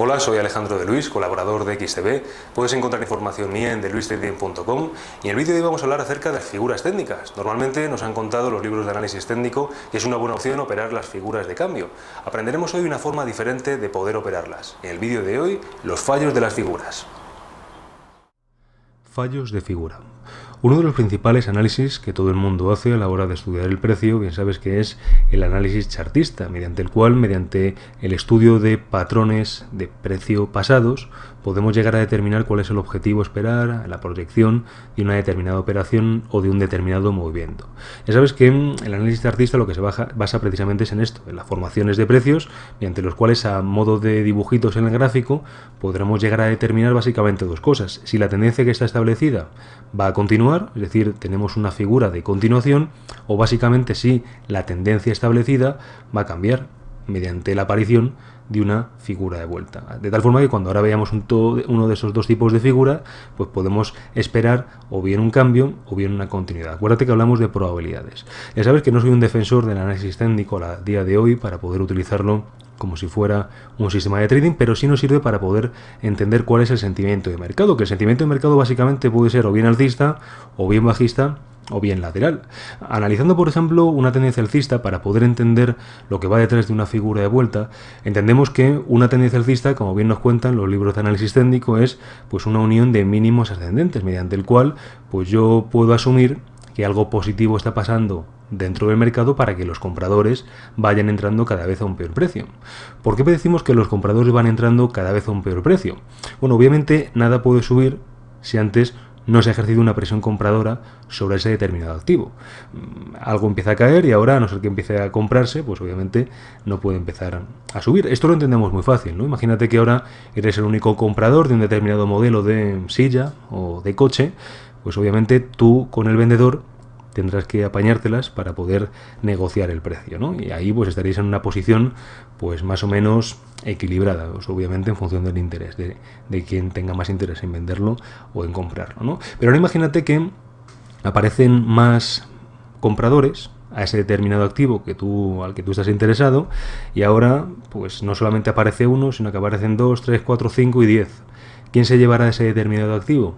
Hola, soy Alejandro de Luis, colaborador de XTB. Puedes encontrar información mía en deluistrading.com y en el vídeo de hoy vamos a hablar acerca de las figuras técnicas. Normalmente nos han contado los libros de análisis técnico que es una buena opción operar las figuras de cambio. Aprenderemos hoy una forma diferente de poder operarlas. En el vídeo de hoy, los fallos de las figuras. Fallos de figura. Uno de los principales análisis que todo el mundo hace a la hora de estudiar el precio, bien sabes que es el análisis chartista, mediante el cual, mediante el estudio de patrones de precio pasados, podemos llegar a determinar cuál es el objetivo a esperar, la proyección de una determinada operación o de un determinado movimiento. Ya sabes que el análisis chartista lo que se basa precisamente es en esto, en las formaciones de precios, mediante los cuales a modo de dibujitos en el gráfico podremos llegar a determinar básicamente dos cosas. Si la tendencia que está establecida va a continuar, es decir, tenemos una figura de continuación, o básicamente si la tendencia establecida va a cambiar mediante la aparición de una figura de vuelta. De tal forma que cuando ahora veamos uno de esos dos tipos de figura, pues podemos esperar o bien un cambio o bien una continuidad. Acuérdate que hablamos de probabilidades. Ya sabes que no soy un defensor del análisis técnico a día de hoy para poder utilizarlo como si fuera un sistema de trading, pero sí nos sirve para poder entender cuál es el sentimiento de mercado, que el sentimiento de mercado básicamente puede ser o bien alcista, o bien bajista, o bien lateral. Analizando, por ejemplo, una tendencia alcista, para poder entender lo que va detrás de una figura de vuelta, entendemos que una tendencia alcista, como bien nos cuentan los libros de análisis técnico, es pues una unión de mínimos ascendentes, mediante el cual pues yo puedo asumir que algo positivo está pasando dentro del mercado para que los compradores vayan entrando cada vez a un peor precio. ¿Por qué decimos que los compradores van entrando cada vez a un peor precio? Bueno, obviamente nada puede subir si antes no se ha ejercido una presión compradora sobre ese determinado activo. Algo empieza a caer y ahora, a no ser que empiece a comprarse, pues obviamente no puede empezar a subir. Esto lo entendemos muy fácil, ¿no? Imagínate que ahora eres el único comprador de un determinado modelo de silla o de coche, pues obviamente tú con el vendedor tendrás que apañártelas para poder negociar el precio, ¿no? Y ahí pues estaréis en una posición pues más o menos equilibrada, pues, obviamente en función del interés de quien tenga más interés en venderlo o en comprarlo, ¿no? Pero ahora imagínate que aparecen más compradores a ese determinado activo al que tú estás interesado, y ahora pues no solamente aparece uno, sino que aparecen 2, 3, 4, 5 y 10. ¿Quién se llevará ese determinado activo?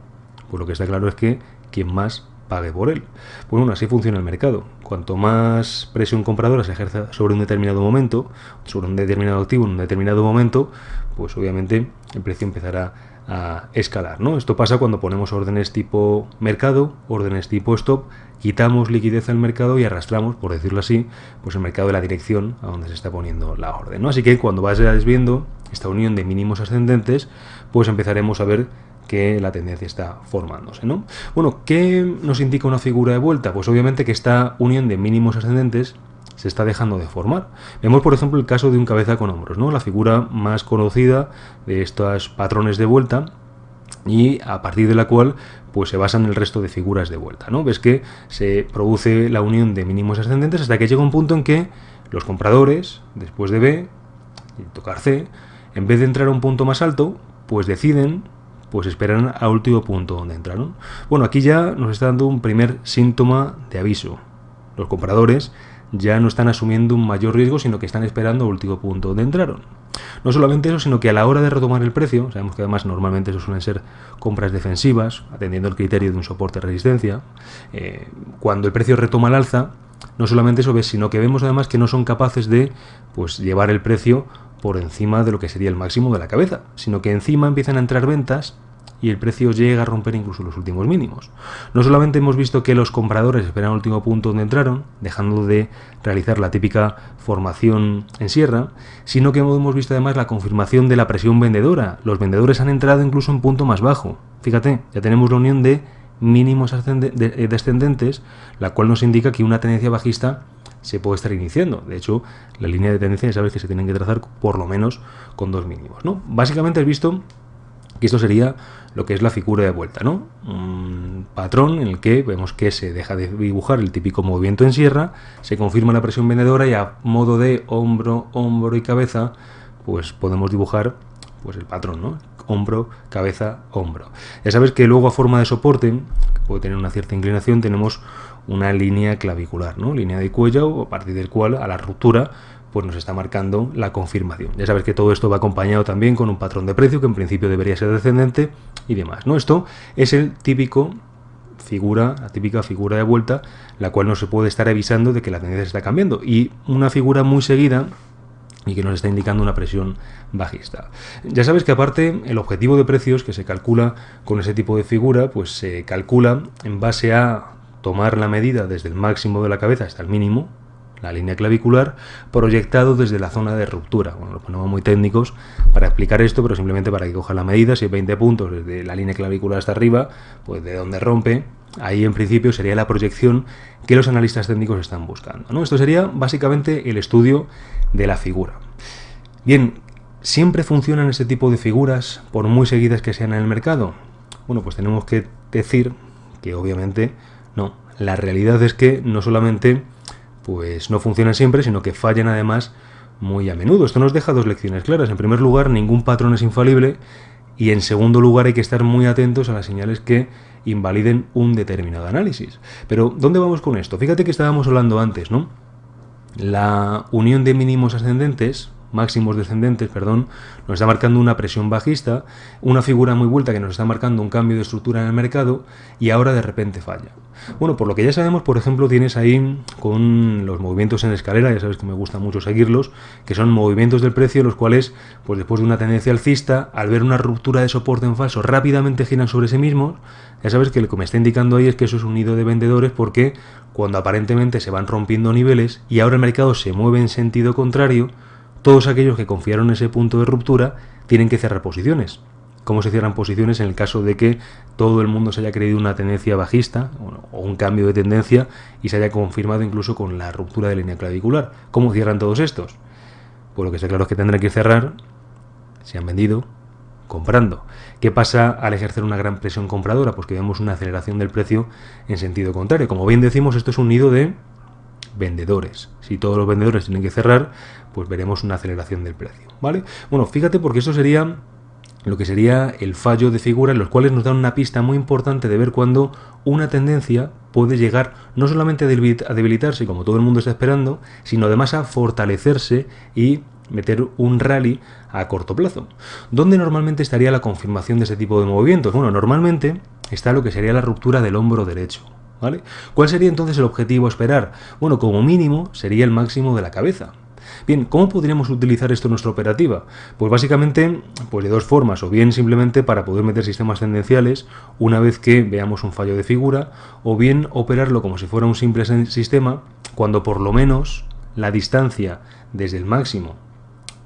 Pues lo que está claro es que quien más pague por él. Bueno, así funciona el mercado. Cuanto más presión compradora se ejerza sobre un determinado momento, sobre un determinado activo en un determinado momento, pues obviamente el precio empezará a escalar, ¿no? Esto pasa cuando ponemos órdenes tipo mercado, órdenes tipo stop, quitamos liquidez al mercado y arrastramos, por decirlo así, pues el mercado de la dirección a donde se está poniendo la orden, ¿no? Así que cuando vayas viendo esta unión de mínimos ascendentes, pues empezaremos a ver que la tendencia está formándose, ¿no? Bueno, ¿qué nos indica una figura de vuelta? Pues obviamente que esta unión de mínimos ascendentes se está dejando de formar. Vemos, por ejemplo, el caso de un cabeza con hombros, ¿no? La figura más conocida de estos patrones de vuelta, y a partir de la cual pues se basan el resto de figuras de vuelta, ¿no? Ves que se produce la unión de mínimos ascendentes hasta que llega un punto en que los compradores, después de B y tocar C, en vez de entrar a un punto más alto, pues deciden pues esperan al último punto donde entraron. Bueno, aquí ya nos está dando un primer síntoma de aviso. Los compradores ya no están asumiendo un mayor riesgo, sino que están esperando al último punto donde entraron. No solamente eso, sino que a la hora de retomar el precio, sabemos que además normalmente eso suelen ser compras defensivas, atendiendo el criterio de un soporte-resistencia, cuando el precio retoma al alza, no solamente eso ves, sino que vemos además que no son capaces de pues llevar el precio por encima de lo que sería el máximo de la cabeza, sino que encima empiezan a entrar ventas y el precio llega a romper incluso los últimos mínimos. No solamente hemos visto que los compradores esperan al último punto donde entraron, dejando de realizar la típica formación en sierra, sino que hemos visto además la confirmación de la presión vendedora. Los vendedores han entrado incluso en punto más bajo. Fíjate, ya tenemos la unión de mínimos descendentes, la cual nos indica que una tendencia bajista se puede estar iniciando. De hecho, la línea de tendencia ya sabes que se tienen que trazar por lo menos con dos mínimos, ¿no? Básicamente has visto que esto sería lo que es la figura de vuelta, ¿no? Un patrón en el que vemos que se deja de dibujar el típico movimiento en sierra, se confirma la presión vendedora y a modo de hombro, hombro y cabeza, pues podemos dibujar pues el patrón, ¿no? Hombro, cabeza, hombro. Ya sabes que luego a forma de soporte, que puede tener una cierta inclinación, tenemos una línea clavicular, ¿no? Línea de cuello, a partir del cual a la ruptura pues nos está marcando la confirmación. Ya sabes que todo esto va acompañado también con un patrón de precio que en principio debería ser descendente y demás, ¿no? Esto es la típica figura de vuelta, la cual nos se puede estar avisando de que la tendencia está cambiando, y una figura muy seguida y que nos está indicando una presión bajista. Ya sabes que aparte el objetivo de precios que se calcula con ese tipo de figura, pues se calcula en base a tomar la medida desde el máximo de la cabeza hasta el mínimo, la línea clavicular, proyectado desde la zona de ruptura. Bueno, lo ponemos muy técnicos para explicar esto, pero simplemente para que coja la medida. Si hay 20 puntos desde la línea clavicular hasta arriba, pues de donde rompe, ahí en principio sería la proyección que los analistas técnicos están buscando, ¿no? Esto sería básicamente el estudio de la figura. Bien, ¿siempre funcionan este tipo de figuras por muy seguidas que sean en el mercado? Bueno, pues tenemos que decir que obviamente no. La realidad es que no solamente pues no funcionan siempre, sino que fallan además muy a menudo. Esto nos deja dos lecciones claras. En primer lugar, ningún patrón es infalible, y en segundo lugar hay que estar muy atentos a las señales que invaliden un determinado análisis. Pero, ¿dónde vamos con esto? Fíjate que estábamos hablando antes, ¿no? La unión de mínimos ascendentes, máximos descendentes, perdón, nos está marcando una presión bajista, una figura muy vuelta que nos está marcando un cambio de estructura en el mercado, y ahora de repente falla. Bueno, por lo que ya sabemos, por ejemplo, tienes ahí con los movimientos en escalera, ya sabes que me gusta mucho seguirlos, que son movimientos del precio, los cuales, pues después de una tendencia alcista, al ver una ruptura de soporte en falso, rápidamente giran sobre sí mismos. Ya sabes que lo que me está indicando ahí es que eso es un nido de vendedores, porque cuando aparentemente se van rompiendo niveles y ahora el mercado se mueve en sentido contrario, todos aquellos que confiaron en ese punto de ruptura tienen que cerrar posiciones. ¿Cómo se cierran posiciones en el caso de que todo el mundo se haya creído una tendencia bajista o un cambio de tendencia y se haya confirmado incluso con la ruptura de línea clavicular? ¿Cómo cierran todos estos? Pues lo que está claro es que tendrán que cerrar, si han vendido, comprando. ¿Qué pasa al ejercer una gran presión compradora? Pues que vemos una aceleración del precio en sentido contrario. Como bien decimos, esto es un nido de vendedores. Si todos los vendedores tienen que cerrar, pues veremos una aceleración del precio, ¿vale? Bueno, fíjate, porque esto sería lo que sería el fallo de figuras, los cuales nos dan una pista muy importante de ver cuándo una tendencia puede llegar no solamente a debilitarse, como todo el mundo está esperando, sino además a fortalecerse y meter un rally a corto plazo. ¿Dónde normalmente estaría la confirmación de este tipo de movimientos? Bueno, normalmente está lo que sería la ruptura del hombro derecho, ¿vale? ¿Cuál sería entonces el objetivo a esperar? Bueno, como mínimo sería el máximo de la cabeza. Bien, ¿cómo podríamos utilizar esto en nuestra operativa? Pues básicamente, pues de dos formas, o bien simplemente para poder meter sistemas tendenciales una vez que veamos un fallo de figura, o bien operarlo como si fuera un simple sistema cuando por lo menos la distancia desde el máximo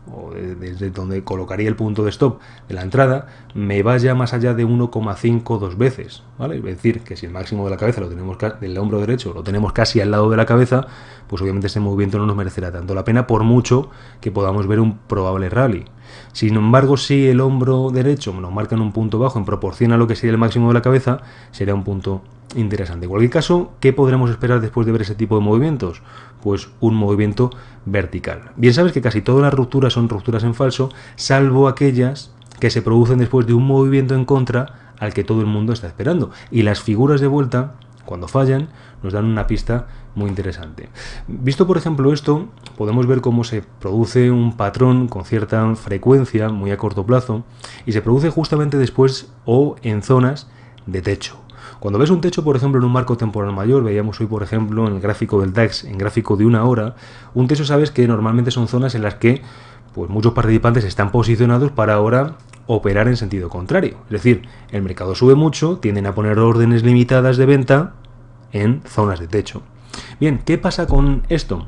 o desde donde colocaría el punto de stop de la entrada me vaya más allá de 1,5 dos veces, ¿vale? Es decir, que si el máximo de la cabeza lo tenemos del hombro derecho lo tenemos casi al lado de la cabeza, pues obviamente ese movimiento no nos merecerá tanto la pena, por mucho que podamos ver un probable rally. Sin embargo, si el hombro derecho nos marca en un punto bajo en proporción a lo que sería el máximo de la cabeza, será un punto interesante. En cualquier caso, ¿qué podremos esperar después de ver ese tipo de movimientos? Pues un movimiento vertical. Bien sabes que casi todas las rupturas son rupturas en falso, salvo aquellas que se producen después de un movimiento en contra al que todo el mundo está esperando. Y las figuras de vuelta, cuando fallan, nos dan una pista muy interesante. Visto por ejemplo esto, podemos ver cómo se produce un patrón con cierta frecuencia, muy a corto plazo, y se produce justamente después o en zonas de techo. Cuando ves un techo, por ejemplo, en un marco temporal mayor, veíamos hoy, por ejemplo, en el gráfico del DAX, en gráfico de una hora, un techo sabes que normalmente son zonas en las que pues muchos participantes están posicionados para ahora operar en sentido contrario. Es decir, el mercado sube mucho, tienden a poner órdenes limitadas de venta en zonas de techo. Bien, ¿qué pasa con esto?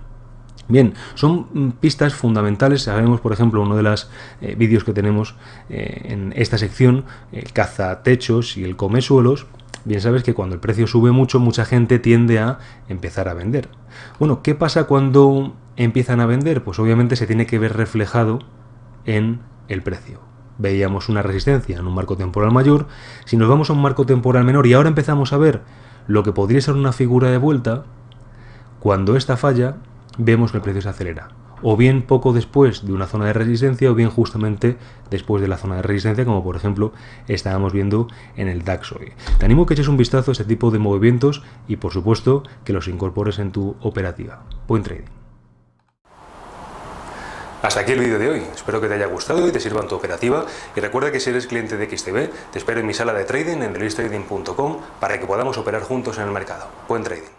Bien, son pistas fundamentales. Sabemos, por ejemplo, uno de los vídeos que tenemos en esta sección, el cazatechos y el comesuelos. Bien sabes que cuando el precio sube mucho, mucha gente tiende a empezar a vender. Bueno, ¿qué pasa cuando empiezan a vender? Pues obviamente se tiene que ver reflejado en el precio. Veíamos una resistencia en un marco temporal mayor. Si nos vamos a un marco temporal menor y ahora empezamos a ver lo que podría ser una figura de vuelta, cuando esta falla, vemos que el precio se acelera. O bien poco después de una zona de resistencia, o bien justamente después de la zona de resistencia, como por ejemplo estábamos viendo en el DAX hoy. Te animo a que eches un vistazo a este tipo de movimientos y por supuesto que los incorpores en tu operativa. Buen trading. Hasta aquí el vídeo de hoy, espero que te haya gustado y te sirva en tu operativa, y recuerda que si eres cliente de XTB, te espero en mi sala de trading en delistrading.com para que podamos operar juntos en el mercado. Buen trading.